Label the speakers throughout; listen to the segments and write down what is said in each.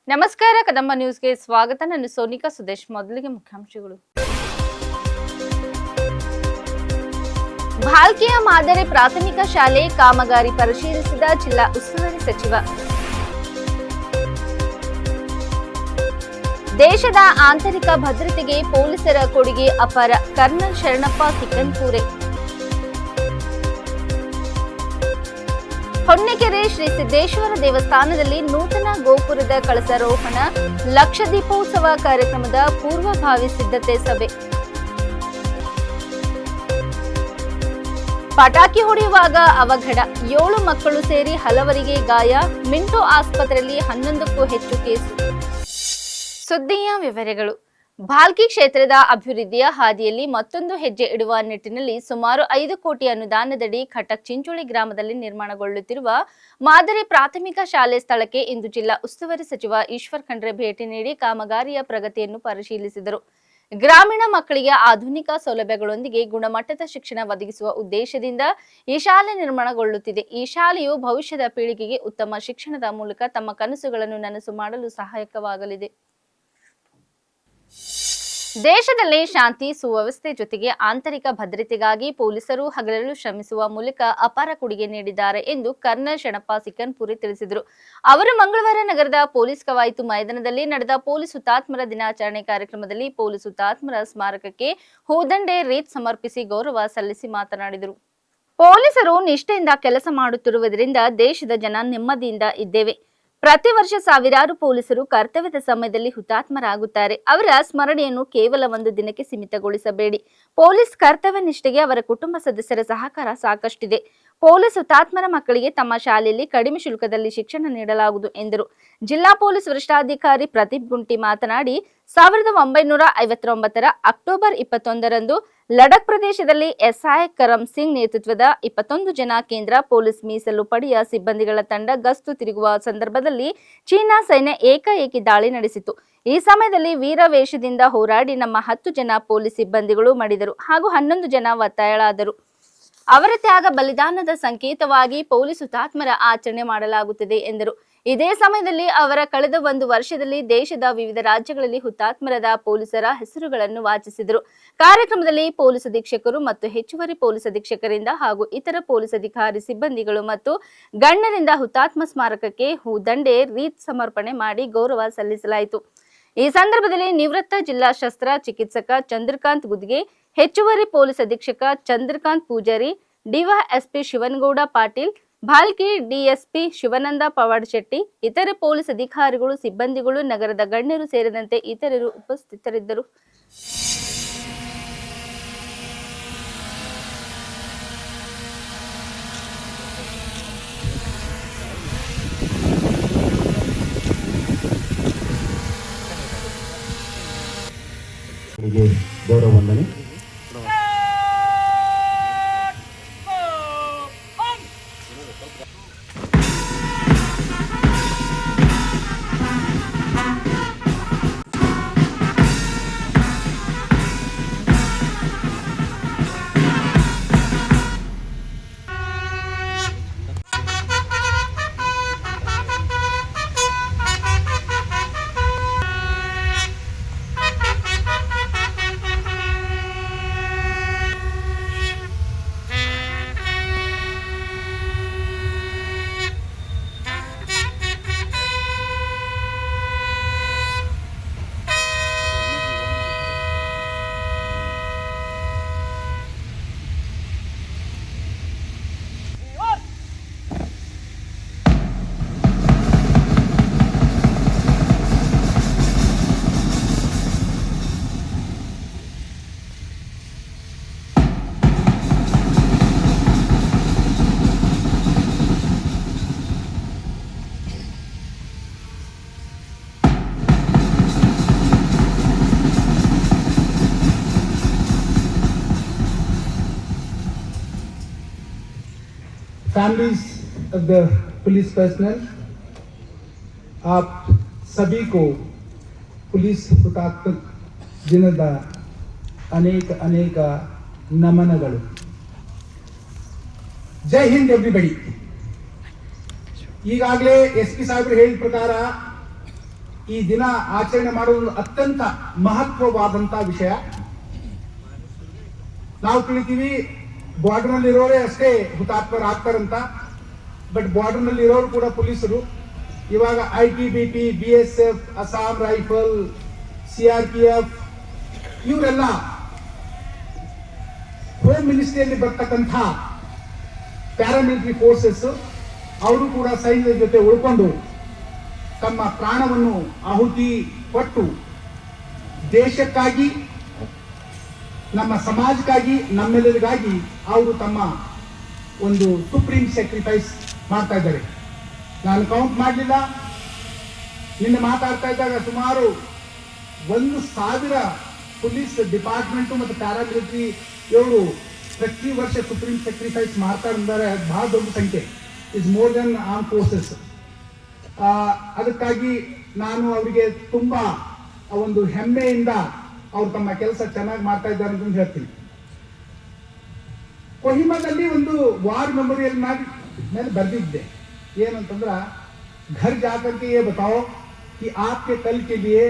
Speaker 1: ನಮಸ್ಕಾರ ಕದಂಬ ನ್ಯೂಸ್ಗೆ ಸ್ವಾಗತ. ನಾನು ಸೋನಿಕಾ ಸುದೇಶ್. ಮೊದಲಿಗೆ ಮುಖ್ಯಾಂಶಗಳು. ಭಾಲ್ಕಿಯ ಮಾದರಿ ಪ್ರಾಥಮಿಕ ಶಾಲೆ ಕಾಮಗಾರಿ ಪರಿಶೀಲಿಸಿದ ಜಿಲ್ಲಾ ಉಸ್ತುವಾರಿ ಸಚಿವ. ದೇಶದ ಆಂತರಿಕ ಭದ್ರತೆಗೆ ಪೊಲೀಸರ ಕೊಡುಗೆ ಅಪಾರ, ಕರ್ನಲ್ ಶರಣಪ್ಪ ಕಿಕ್ಕನ್ಪೂರೆ. ಹೊನ್ನೆಕೆರೆ ಶ್ರೀ ಸಿದ್ದೇಶ್ವರ ದೇವಸ್ಥಾನದಲ್ಲಿ ನೂತನ ಗೋಪುರದ ಕಳಸಾರೋಹಣ, ಲಕ್ಷದೀಪೋತ್ಸವ ಕಾರ್ಯಕ್ರಮದ ಪೂರ್ವಭಾವಿ ಸಿದ್ಧತೆ ಸಭೆ. ಪಟಾಕಿ ಹೊಡೆಯುವಾಗ ಅವಘಡ, 7 ಮಕ್ಕಳು ಸೇರಿ ಹಲವರಿಗೆ ಗಾಯ. ಮಿಂಟೋ ಆಸ್ಪತ್ರೆಯಲ್ಲಿ 11ಕ್ಕೂ ಹೆಚ್ಚು ಕೇಸು. ಸುದ್ದಿಯ ವಿವರಗಳು. ಭಾಲ್ಕಿ ಕ್ಷೇತ್ರದ ಅಭಿವೃದ್ಧಿಯ ಹಾದಿಯಲ್ಲಿ ಮತ್ತೊಂದು ಹೆಜ್ಜೆ ಇಡುವ ನಿಟ್ಟಿನಲ್ಲಿ ಸುಮಾರು 5 ಕೋಟಿ ಅನುದಾನದಡಿ ಖಟಕ್ ಚಿಂಚೋಳಿ ಗ್ರಾಮದಲ್ಲಿ ನಿರ್ಮಾಣಗೊಳ್ಳುತ್ತಿರುವ ಮಾದರಿ ಪ್ರಾಥಮಿಕ ಶಾಲೆ ಸ್ಥಳಕ್ಕೆ ಇಂದು ಜಿಲ್ಲಾ ಉಸ್ತುವಾರಿ ಸಚಿವ ಈಶ್ವರ್ ಖಂಡ್ರೆ ಭೇಟಿ ನೀಡಿ ಕಾಮಗಾರಿಯ ಪ್ರಗತಿಯನ್ನು ಪರಿಶೀಲಿಸಿದರು. ಗ್ರಾಮೀಣ ಮಕ್ಕಳಿಗೆ ಆಧುನಿಕ ಸೌಲಭ್ಯಗಳೊಂದಿಗೆ ಗುಣಮಟ್ಟದ ಶಿಕ್ಷಣ ಒದಗಿಸುವ ಉದ್ದೇಶದಿಂದ ಈ ಶಾಲೆ ನಿರ್ಮಾಣಗೊಳ್ಳುತ್ತಿದೆ. ಈ ಶಾಲೆಯು ಭವಿಷ್ಯದ ಪೀಳಿಗೆಗೆ ಉತ್ತಮ ಶಿಕ್ಷಣದ ಮೂಲಕ ತಮ್ಮ ಕನಸುಗಳನ್ನು ನನಸು ಮಾಡಲು ಸಹಾಯಕವಾಗಲಿದೆ. ದೇಶದಲ್ಲಿ ಶಾಂತಿ ಸುವ್ಯವಸ್ಥೆ ಜೊತೆಗೆ ಆಂತರಿಕ ಭದ್ರತೆಗಾಗಿ ಪೊಲೀಸರು ಹಗಲಿರುಳು ಶ್ರಮಿಸುವ ಮೂಲಕ ಅಪಾರ ಕೊಡುಗೆ ನೀಡಿದ್ದಾರೆ ಎಂದು ಕರ್ನಲ್ ಶರಣಪ್ಪ ಕಿಕ್ಕನ್ಪೂರೆ ತಿಳಿಸಿದರು. ಅವರು ಮಂಗಳವಾರ ನಗರದ ಪೊಲೀಸ್ ಕವಾಯಿತು ಮೈದಾನದಲ್ಲಿ ನಡೆದ ಪೊಲೀಸ್ ಹುತಾತ್ಮರ ದಿನಾಚರಣೆ ಕಾರ್ಯಕ್ರಮದಲ್ಲಿ ಪೊಲೀಸ್ ಹುತಾತ್ಮರ ಸ್ಮಾರಕಕ್ಕೆ ಹೂದಂಡೆ ರೀತ್ ಸಮರ್ಪಿಸಿ ಗೌರವ ಸಲ್ಲಿಸಿ ಮಾತನಾಡಿದರು. ಪೊಲೀಸರು ನಿಷ್ಠೆಯಿಂದ ಕೆಲಸ ಮಾಡುತ್ತಿರುವುದರಿಂದ ದೇಶದ ಜನ ನೆಮ್ಮದಿಯಿಂದ ಇದ್ದೇವೆ. ಪ್ರತಿ ವರ್ಷ ಸಾವಿರಾರು ಪೊಲೀಸರು ಕರ್ತವ್ಯದ ಸಮಯದಲ್ಲಿ ಹುತಾತ್ಮರಾಗುತ್ತಾರೆ. ಅವರ ಸ್ಮರಣೆಯನ್ನು ಕೇವಲ ಒಂದು ದಿನಕ್ಕೆ ಸೀಮಿತಗೊಳಿಸಬೇಡಿ. ಪೊಲೀಸ್ ಕರ್ತವ್ಯ ನಿಷ್ಠೆಗೆ ಅವರ ಕುಟುಂಬ ಸದಸ್ಯರ ಸಹಕಾರ ಸಾಕಷ್ಟಿದೆ. ಪೊಲೀಸ್ ಹುತಾತ್ಮರ ಮಕ್ಕಳಿಗೆ ತಮ್ಮ ಶಾಲೆಯಲ್ಲಿ ಕಡಿಮೆ ಶುಲ್ಕದಲ್ಲಿ ಶಿಕ್ಷಣ ನೀಡಲಾಗುವುದು ಎಂದರು. ಜಿಲ್ಲಾ ಪೊಲೀಸ್ ವರಿಷ್ಠಾಧಿಕಾರಿ ಪ್ರದೀಪ್ ಗುಂಟಿ ಮಾತನಾಡಿ 1959ರ ಅಕ್ಟೋಬರ್ 21ರಂದು ಲಡಕ್ ಪ್ರದೇಶದಲ್ಲಿ ಎಸ್ಐ ಕರಮ್ ಸಿಂಗ್ ನೇತೃತ್ವದ 21 ಜನ ಕೇಂದ್ರ ಪೊಲೀಸ್ ಮೀಸಲು ಪಡೆಯ ಸಿಬ್ಬಂದಿಗಳ ತಂಡ ಗಸ್ತು ತಿರುಗುವ ಸಂದರ್ಭದಲ್ಲಿ ಚೀನಾ ಸೈನ್ಯ ಏಕಾಏಕಿ ದಾಳಿ ನಡೆಸಿತು. ಈ ಸಮಯದಲ್ಲಿ ವೀರ ವೇಷದಿಂದ ಹೋರಾಡಿ ನಮ್ಮ 10 ಜನ ಪೊಲೀಸ್ ಸಿಬ್ಬಂದಿಗಳು ಮಡಿದರು ಹಾಗೂ 11 ಜನ ಒತ್ತಾಯಳಾದರು. ಅವರ ತ್ಯಾಗ ಬಲಿದಾನದ ಸಂಕೇತವಾಗಿ ಪೊಲೀಸ್ ಹುತಾತ್ಮರ ಆಚರಣೆ ಮಾಡಲಾಗುತ್ತದೆ ಎಂದರು. ಇದೇ ಸಮಯದಲ್ಲಿ ಅವರ ಕಳೆದ 1 ವರ್ಷದಲ್ಲಿ ದೇಶದ ವಿವಿಧ ರಾಜ್ಯಗಳಲ್ಲಿ ಹುತಾತ್ಮರಾದ ಪೊಲೀಸರ ಹೆಸರುಗಳನ್ನು ವಾಚಿಸಿದರು. ಕಾರ್ಯಕ್ರಮದಲ್ಲಿ ಪೊಲೀಸ್ ಅಧೀಕ್ಷಕರು ಮತ್ತು ಹೆಚ್ಚುವರಿ ಪೊಲೀಸ್ ಅಧೀಕ್ಷಕರಿಂದ ಹಾಗೂ ಇತರ ಪೊಲೀಸ್ ಅಧಿಕಾರಿ ಸಿಬ್ಬಂದಿಗಳು ಮತ್ತು ಗಣ್ಯರಿಂದ ಹುತಾತ್ಮ ಸ್ಮಾರಕಕ್ಕೆ ಹೂದಂಡೆ ರೀತ್ ಸಮರ್ಪಣೆ ಮಾಡಿ ಗೌರವ ಸಲ್ಲಿಸಲಾಯಿತು. ಈ ಸಂದರ್ಭದಲ್ಲಿ ನಿವೃತ್ತ ಜಿಲ್ಲಾ ಶಸ್ತ್ರ ಚಿಕಿತ್ಸಕ ಚಂದ್ರಕಾಂತ್ ಗುದ್ಗೆ, ಹೆಚ್ಚುವರಿ ಪೊಲೀಸ್ ಅಧೀಕ್ಷಕ ಚಂದ್ರಕಾಂತ್ ಪೂಜಾರಿ, ಡಿವೈಎಸ್ಪಿ ಶಿವನಗೌಡ ಪಾಟೀಲ್, ಭಾಲ್ಕಿ ಡಿಎಸ್ಪಿ ಶಿವಾನಂದ ಪವಾಡ್ ಶೆಟ್ಟಿ, ಇತರೆ ಪೊಲೀಸ್ ಅಧಿಕಾರಿಗಳು, ಸಿಬ್ಬಂದಿಗಳು, ನಗರದ ಗಣ್ಯರು ಸೇರಿದಂತೆ ಇತರರು ಉಪಸ್ಥಿತರಿದ್ದರು.
Speaker 2: ಗೌರವ ವಂದನೆ.
Speaker 3: Families of the police personal, आप सभी को पुलिस ಹುತಾತ್ಮ ದಿನದ ಅನೇಕ ನಮನಗಳು. ಜೈ ಹಿಂದ್ ಎವ್ರಿಬಡಿ. ಈಗಾಗಲೇ SP ಸಾಹೇಬರು ಹೇಳಿದ ಪ್ರಕಾರ ಈ ದಿನ ಆಚರಣೆ ಮಾಡುವುದು ಅತ್ಯಂತ ಮಹತ್ವವಾದಂತ ವಿಷಯ. ನಾವು ತಿಳಿತೀವಿ ಬಾರ್ಡರ್ ನಲ್ಲಿ ಇರೋರೇ ಅಷ್ಟೇ ಹುತಾತ್ಮರಾಗ್ತಾರಂತ, ಬಟ್ ಬಾರ್ಡರ್ ನಲ್ಲಿ ಇರೋರು ಕೂಡ ಪೊಲೀಸರು. ಇವಾಗ ITBP, BSF, Assam rifle, CRPF ಇವರೆಲ್ಲ ಹೋಮ್ ಮಿನಿಸ್ಟ್ರಿಯಲ್ಲಿ ಬರ್ತಕ್ಕಂಥ ಪ್ಯಾರಾಮಿಲಿಟರಿ ಫೋರ್ಸಸ್ ಅವರು ಕೂಡ ಸೈನ್ಯದ ಜೊತೆ ಉಳ್ಕೊಂಡು ತಮ್ಮ ಪ್ರಾಣವನ್ನು ಆಹುತಿ ಕೊಟ್ಟು ದೇಶಕ್ಕಾಗಿ, ನಮ್ಮ ಸಮಾಜಕ್ಕಾಗಿ, ನಮ್ಮೆಲ್ಲರಿಗಾಗಿ ಅವರು ತಮ್ಮ ಒಂದು ಸುಪ್ರೀಂ ಸ್ಯಾಕ್ರಿಫೈಸ್ ಮಾಡ್ತಾ ಇದ್ದಾರೆ. ನಾನು ಕೌಂಟ್ ಮಾಡಲಿಲ್ಲ, ನಿನ್ನೆ ಮಾತಾಡ್ತಾ ಇದ್ದಾಗ ಸುಮಾರು 1,000 ಪೊಲೀಸ್ ಡಿಪಾರ್ಟ್ಮೆಂಟು ಮತ್ತು ಪ್ಯಾರಾಮಿಲಿಟರಿ ಇವರು ಪ್ರತಿ ವರ್ಷ ಸುಪ್ರೀಂ ಸ್ಯಾಕ್ರಿಫೈಸ್ ಮಾಡ್ತಾ ಇದ್ದಾರೆ. ಬಹಳ ದೊಡ್ಡ ಸಂಖ್ಯೆ, is more than arm forces. ಅದಕ್ಕಾಗಿ ನಾನು ಅವರಿಗೆ ತುಂಬಾ ಒಂದು ಹೆಮ್ಮೆಯಿಂದ ಅವ್ರು ತಮ್ಮ ಕೆಲಸ ಚೆನ್ನಾಗಿ ಮಾಡ್ತಾ ಇದ್ದಾರೆ ಅಂತ ಹೇಳ್ತೀನಿ. ಕೊಹಿಮಾದಲ್ಲಿ ಒಂದು ವಾರ್ ಮೆಮೋರಿಯಲ್ ಮೇಲೆ ಬರೆದಿದ್ದೆ, ಏನಂತಂದ್ರ घर जाकर के ये बताओ कि आपके कल के लिए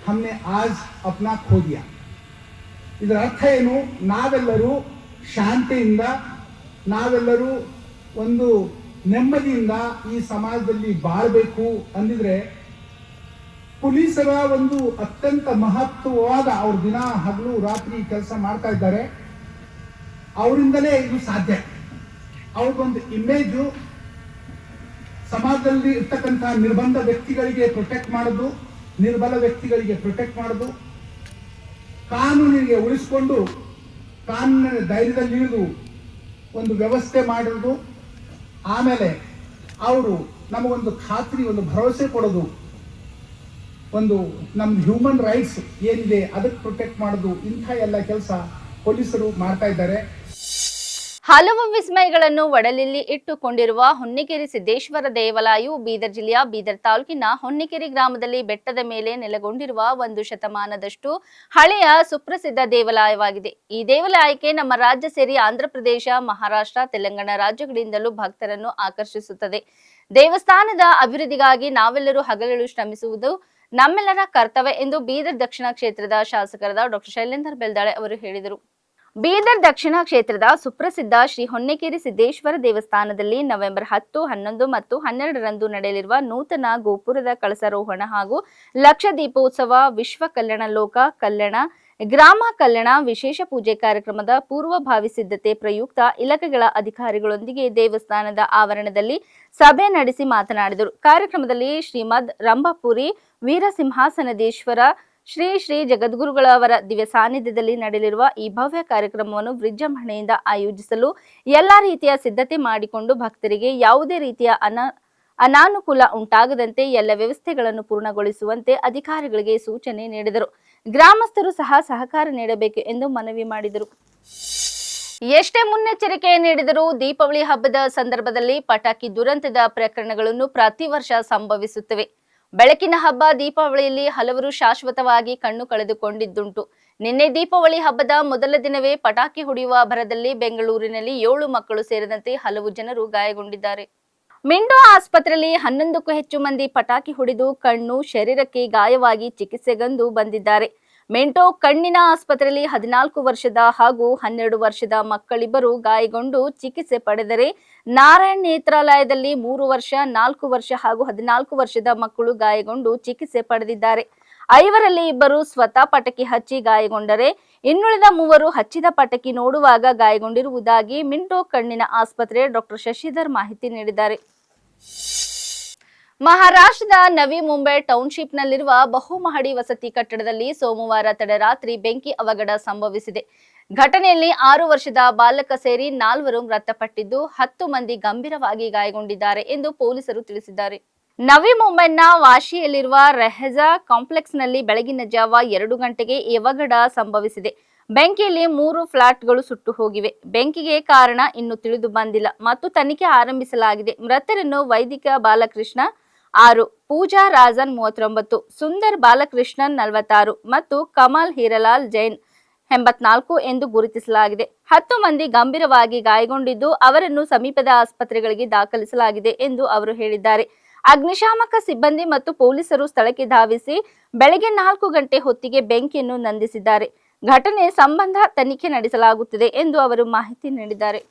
Speaker 3: हमने आज अपना खो दिया. ಇದರ ಅರ್ಥ ಏನು? ನಾವೆಲ್ಲರೂ ಶಾಂತಿಯಿಂದ, ನಾವೆಲ್ಲರೂ ಒಂದು ನೆಮ್ಮದಿಯಿಂದ ಈ ಸಮಾಜದಲ್ಲಿ ಬಾಳಬೇಕು ಅಂದಿದ್ರೆ ಪೊಲೀಸರ ಒಂದು ಅತ್ಯಂತ ಮಹತ್ವವಾದ, ಅವ್ರ ದಿನ ಹಗಲು ರಾತ್ರಿ ಕೆಲಸ ಮಾಡ್ತಾ ಇದ್ದಾರೆ, ಅವರಿಂದಲೇ ಇದು ಸಾಧ್ಯ. ಅವ್ರದ್ದೊಂದು ಇಮೇಜು ಸಮಾಜದಲ್ಲಿ ಇರ್ತಕ್ಕಂಥ ನಿರ್ಬಂಧ ವ್ಯಕ್ತಿಗಳಿಗೆ ಪ್ರೊಟೆಕ್ಟ್ ಮಾಡೋದು, ನಿರ್ಬಲ ವ್ಯಕ್ತಿಗಳಿಗೆ ಪ್ರೊಟೆಕ್ಟ್ ಮಾಡೋದು, ಕಾನೂನಿಗೆ ಉಳಿಸಿಕೊಂಡು ಕಾನೂನಿನ ಧೈರ್ಯದಲ್ಲಿ ಇಳಿದು ಒಂದು ವ್ಯವಸ್ಥೆ ಮಾಡೋದು, ಆಮೇಲೆ ಅವರು ನಮಗೊಂದು ಖಾತ್ರಿ, ಒಂದು ಭರವಸೆ ಕೊಡೋದು, ಒಂದು ನಮ್ದು ಹ್ಯೂಮನ್ ರೈಟ್ಸ್ ಏನಿದೆ ಅದಕ್ಕೆ ಪ್ರೊಟೆಕ್ಟ್ ಮಾಡೋದು, ಇಂಥ ಎಲ್ಲ ಕೆಲಸ ಪೊಲೀಸರು ಮಾಡ್ತಾ ಇದ್ದಾರೆ.
Speaker 1: ಹಲವು ವಿಸ್ಮಯಗಳನ್ನು ಒಡಲಲ್ಲಿ ಇಟ್ಟುಕೊಂಡಿರುವ ಹೊನ್ನಿಕೆರೆ ಸಿದ್ದೇಶ್ವರ ದೇವಾಲಯವು ಬೀದರ್ ಜಿಲ್ಲೆಯ ಬೀದರ್ ತಾಲೂಕಿನ ಹೊನ್ನಿಕೆರೆ ಗ್ರಾಮದಲ್ಲಿ ಬೆಟ್ಟದ ಮೇಲೆ ನೆಲೆಗೊಂಡಿರುವ 1 ಶತಮಾನದಷ್ಟು ಹಳೆಯ ಸುಪ್ರಸಿದ್ಧ ದೇವಾಲಯವಾಗಿದೆ. ಈ ದೇವಾಲಯಕ್ಕೆ ನಮ್ಮ ರಾಜ್ಯ ಸೇರಿ ಆಂಧ್ರಪ್ರದೇಶ, ಮಹಾರಾಷ್ಟ್ರ, ತೆಲಂಗಾಣ ರಾಜ್ಯಗಳಿಂದಲೂ ಭಕ್ತರನ್ನು ಆಕರ್ಷಿಸುತ್ತದೆ. ದೇವಸ್ಥಾನದ ಅಭಿವೃದ್ಧಿಗಾಗಿ ನಾವೆಲ್ಲರೂ ಹಗಲಿರುಳು ಶ್ರಮಿಸುವುದು ನಮ್ಮೆಲ್ಲರ ಕರ್ತವ್ಯ ಎಂದು ಬೀದರ್ ದಕ್ಷಿಣ ಕ್ಷೇತ್ರದ ಶಾಸಕರಾದ ಡಾ ಶೈಲೇಂದರ್ ಬೆಲ್ದಾಳೆ ಅವರು ಹೇಳಿದರು. ಬೀದರ್ ದಕ್ಷಿಣ ಕ್ಷೇತ್ರದ ಸುಪ್ರಸಿದ್ಧ ಶ್ರೀ ಹೊನ್ನಿಕೆರೆ ಸಿದ್ದೇಶ್ವರ ದೇವಸ್ಥಾನದಲ್ಲಿ ನವೆಂಬರ್ 10, 11 ಮತ್ತು 12ರಂದು ನಡೆಯಲಿರುವ ನೂತನ ಗೋಪುರದ ಕಳಸಾರೋಹಣ ಹಾಗೂ ಲಕ್ಷ ದೀಪೋತ್ಸವ, ವಿಶ್ವ ಕಲ್ಯಾಣ, ಲೋಕ ಕಲ್ಯಾಣ, ಗ್ರಾಮ ಕಲ್ಯಾಣ ವಿಶೇಷ ಪೂಜೆ ಕಾರ್ಯಕ್ರಮದ ಪೂರ್ವಭಾವಿ ಸಿದ್ಧತೆ ಪ್ರಯುಕ್ತ ಇಲಾಖೆಗಳ ಅಧಿಕಾರಿಗಳೊಂದಿಗೆ ದೇವಸ್ಥಾನದ ಆವರಣದಲ್ಲಿ ಸಭೆ ನಡೆಸಿ ಮಾತನಾಡಿದರು. ಕಾರ್ಯಕ್ರಮದಲ್ಲಿ ಶ್ರೀಮದ್ ರಂಭಾಪುರಿ ವೀರಸಿಂಹಾಸನದೇಶ್ವರ ಶ್ರೀ ಶ್ರೀ ಜಗದ್ಗುರುಗಳವರ ದಿವ್ಯ ಸಾನ್ನಿಧ್ಯದಲ್ಲಿ ನಡೆಯಲಿರುವ ಈ ಭವ್ಯ ಕಾರ್ಯಕ್ರಮವನ್ನು ವಿಜೃಂಭಣೆಯಿಂದ ಆಯೋಜಿಸಲು ಎಲ್ಲಾ ರೀತಿಯ ಸಿದ್ಧತೆ ಮಾಡಿಕೊಂಡು ಭಕ್ತರಿಗೆ ಯಾವುದೇ ರೀತಿಯ ಅನಾನುಕೂಲ ಉಂಟಾಗದಂತೆ ಎಲ್ಲ ವ್ಯವಸ್ಥೆಗಳನ್ನು ಪೂರ್ಣಗೊಳಿಸುವಂತೆ ಅಧಿಕಾರಿಗಳಿಗೆ ಸೂಚನೆ ನೀಡಿದರು. ಗ್ರಾಮಸ್ಥರು ಸಹ ಸಹಕಾರ ನೀಡಬೇಕು ಎಂದು ಮನವಿ ಮಾಡಿದರು. ಎಷ್ಟೇ ಮುನ್ನೆಚ್ಚರಿಕೆ ನೀಡಿದರೂ ದೀಪಾವಳಿ ಹಬ್ಬದ ಸಂದರ್ಭದಲ್ಲಿ ಪಟಾಕಿ ದುರಂತದ ಪ್ರಕರಣಗಳನ್ನು ಪ್ರತಿ ವರ್ಷ ಸಂಭವಿಸುತ್ತವೆ. ಬೆಳಕಿನ ಹಬ್ಬ ದೀಪಾವಳಿಯಲ್ಲಿ ಹಲವರು ಶಾಶ್ವತವಾಗಿ ಕಣ್ಣು ಕಳೆದುಕೊಂಡಿದ್ದುಂಟು. ನಿನ್ನೆ ದೀಪಾವಳಿ ಹಬ್ಬದ ಮೊದಲ ದಿನವೇ ಪಟಾಕಿ ಹೊಡೆಯುವ ಭರದಲ್ಲಿ ಬೆಂಗಳೂರಿನಲ್ಲಿ 7 ಮಕ್ಕಳು ಸೇರಿದಂತೆ ಹಲವು ಜನರು ಗಾಯಗೊಂಡಿದ್ದಾರೆ. ಮಿಂಟೋ ಆಸ್ಪತ್ರೆಯಲ್ಲಿ 11ಕ್ಕೂ ಹೆಚ್ಚು ಮಂದಿ ಪಟಾಕಿ ಹೊಡೆದು ಕಣ್ಣು, ಶರೀರಕ್ಕೆ ಗಾಯವಾಗಿ ಚಿಕಿತ್ಸೆಗೆಂದು ಬಂದಿದ್ದಾರೆ. ಮಿಂಟೋ ಕಣ್ಣಿನ ಆಸ್ಪತ್ರೆಯಲ್ಲಿ 14 ವರ್ಷದ ಹಾಗೂ 12 ವರ್ಷದ ಮಕ್ಕಳಿಬ್ಬರು ಗಾಯಗೊಂಡು ಚಿಕಿತ್ಸೆ ಪಡೆದರೆ, ನಾರಾಯಣ್ ನೇತ್ರಾಲಯದಲ್ಲಿ 3 ವರ್ಷ, 4 ವರ್ಷ ಹಾಗೂ 14 ವರ್ಷದ ಮಕ್ಕಳು ಗಾಯಗೊಂಡು ಚಿಕಿತ್ಸೆ ಪಡೆದಿದ್ದಾರೆ. 5ರಲ್ಲಿ 2 ಸ್ವತಃ ಪಟಾಕಿ ಹಚ್ಚಿ ಗಾಯಗೊಂಡರೆ, ಇನ್ನುಳಿದ 3 ಹಚ್ಚಿದ ಪಟಾಕಿ ನೋಡುವಾಗ ಗಾಯಗೊಂಡಿರುವುದಾಗಿ ಮಿಂಟೋ ಕಣ್ಣಿನ ಆಸ್ಪತ್ರೆ ಡಾಕ್ಟರ್ ಶಶಿಧರ್ ಮಾಹಿತಿ ನೀಡಿದ್ದಾರೆ. ಮಹಾರಾಷ್ಟ್ರದ ನವಿ ಮುಂಬೈ ಟೌನ್ಶಿಪ್ನಲ್ಲಿರುವ ಬಹುಮಹಡಿ ವಸತಿ ಕಟ್ಟಡದಲ್ಲಿ ಸೋಮವಾರ ತಡರಾತ್ರಿ ಬೆಂಕಿ ಅವಘಡ ಸಂಭವಿಸಿದೆ. ಘಟನೆಯಲ್ಲಿ 6 ವರ್ಷದ ಬಾಲಕ ಸೇರಿ 4 ಮೃತಪಟ್ಟಿದ್ದು 10 ಮಂದಿ ಗಂಭೀರವಾಗಿ ಗಾಯಗೊಂಡಿದ್ದಾರೆ ಎಂದು ಪೊಲೀಸರು ತಿಳಿಸಿದ್ದಾರೆ. ನವಿ ಮುಂಬೈನ ವಾಶಿಯಲ್ಲಿರುವ ರೆಹಜಾ ಕಾಂಪ್ಲೆಕ್ಸ್ನಲ್ಲಿ ಬೆಳಗಿನ ಜಾವ 2 ಗಂಟೆಗೆ ಈ ಅವಘಡ ಸಂಭವಿಸಿದೆ. ಬೆಂಕಿಯಲ್ಲಿ 3 ಫ್ಲಾಟ್ಗಳು ಸುಟ್ಟು ಹೋಗಿವೆ. ಬೆಂಕಿಗೆ ಕಾರಣ ಇನ್ನೂ ತಿಳಿದು ಬಂದಿಲ್ಲ ಮತ್ತು ತನಿಖೆ ಆರಂಭಿಸಲಾಗಿದೆ. ಮೃತರನ್ನು ವೈದಿಕ ಬಾಲಕೃಷ್ಣ 6, ಪೂಜಾ ರಾಜನ್ 39, ಸುಂದರ್ ಬಾಲಕೃಷ್ಣನ್ 46 ಮತ್ತು ಕಮಲ್ ಹೀರಲಾಲ್ ಜೈನ್ 84 ಎಂದು ಗುರುತಿಸಲಾಗಿದೆ. 10 ಮಂದಿ ಗಂಭೀರವಾಗಿ ಗಾಯಗೊಂಡಿದ್ದು ಅವರನ್ನು ಸಮೀಪದ ಆಸ್ಪತ್ರೆಗಳಿಗೆ ದಾಖಲಿಸಲಾಗಿದೆ ಎಂದು ಅವರು ಹೇಳಿದ್ದಾರೆ. ಅಗ್ನಿಶಾಮಕ ಸಿಬ್ಬಂದಿ ಮತ್ತು ಪೊಲೀಸರು ಸ್ಥಳಕ್ಕೆ ಧಾವಿಸಿ ಬೆಳಗ್ಗೆ 4 ಗಂಟೆ ಹೊತ್ತಿಗೆ ಬೆಂಕಿಯನ್ನು ನಂದಿಸಿದ್ದಾರೆ. ಘಟನೆ ಸಂಬಂಧ ತನಿಖೆ ನಡೆಸಲಾಗುತ್ತಿದೆ ಎಂದು ಅವರು ಮಾಹಿತಿ ನೀಡಿದ್ದಾರೆ.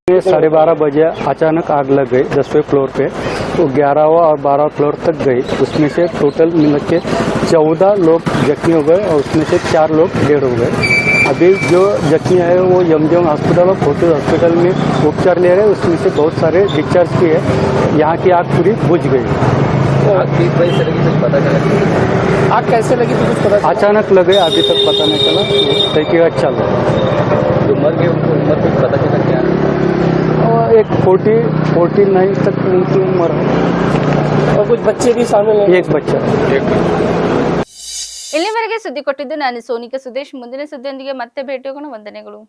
Speaker 2: ये 12:30 बजे अचानक आग लग गई 10वें फ्लोर पे, तो 11वां और 12वां फ्लोर तक गई। उसमें से टोटल मिल के 14 लोग जख्मी हो गए और उसमें से 4 लोग डेड हो गए। अभी जो जख्मी है वो यमजोंग हॉस्पिटल और फोर्टिस हॉस्पिटल में उपचार ले रहे हैं। उसमें से बहुत सारे डिस्चार्ज किए। यहाँ की आग पूरी बुझ गई।
Speaker 4: आग किस वजह से लगी कुछ पता चला?
Speaker 2: आग कैसे लगी तो कुछ पता अचानक लगे, अभी तक पता नहीं चला। तहकीकात चल रहा।
Speaker 4: जो मर गए उनको उम्र कुछ पता चला क्या?
Speaker 2: और एक 49 तक उनकी उम्र है और कुछ बच्चे भी शामिल हैं। एक बच्चा।
Speaker 1: ಇಲ್ಲಿವರೆಗೆ ಸುದ್ದಿ ಕೊಟ್ಟಿದ್ದು ನಾನು ಸೋನಿಕಾ ಸುದೇಶ್. ಮುಂದಿನ ಸುದ್ದಿಯೊಂದಿಗೆ ಮತ್ತೆ ಭೇಟಿಯಾಗೋಣ. ವಂದನೆಗಳು.